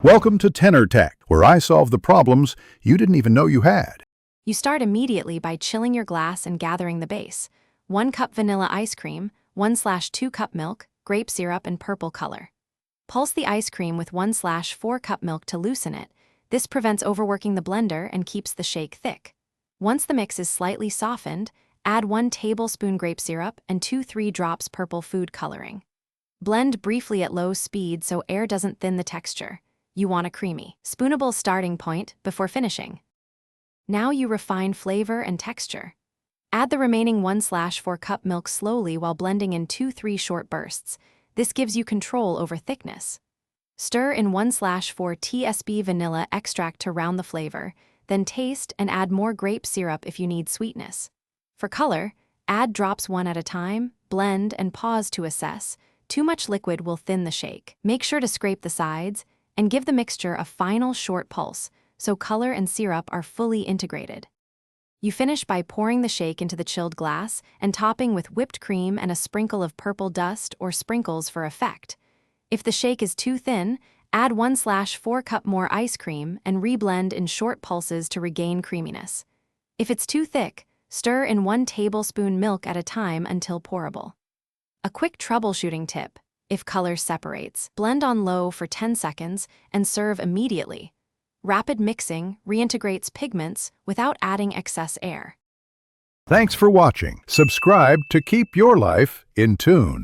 Welcome to Tenor Tech, where I solve the problems you didn't even know you had. You start immediately by chilling your glass and gathering the base. 1 cup vanilla ice cream, 1/2 cup milk, grape syrup, and purple color. Pulse the ice cream with 1/4 cup milk to loosen it. This prevents overworking the blender and keeps the shake thick. Once the mix is slightly softened, add 1 tablespoon grape syrup and 2-3 drops purple food coloring. Blend briefly at low speed so air doesn't thin the texture. You want a creamy, spoonable starting point before finishing. Now you refine flavor and texture. Add the remaining 1/4 cup milk slowly while blending in 2-3 short bursts. This gives you control over thickness. Stir in 1/4 tsp vanilla extract to round the flavor, then taste and add more grape syrup if you need sweetness. For color, add drops 1 at a time, blend and pause to assess. Too much liquid will thin the shake. Make sure to scrape the sides and give the mixture a final short pulse so color and syrup are fully integrated. You finish by pouring the shake into the chilled glass and topping with whipped cream and a sprinkle of purple dust or sprinkles for effect. If the shake is too thin, add 1/4 cup more ice cream and reblend in short pulses to regain creaminess. If it's too thick, stir in 1 tablespoon milk at a time until pourable. A quick troubleshooting tip: if color separates, blend on low for 10 seconds and serve immediately. Rapid mixing reintegrates pigments without adding excess air. Thanks for watching. Subscribe to keep your life in tune.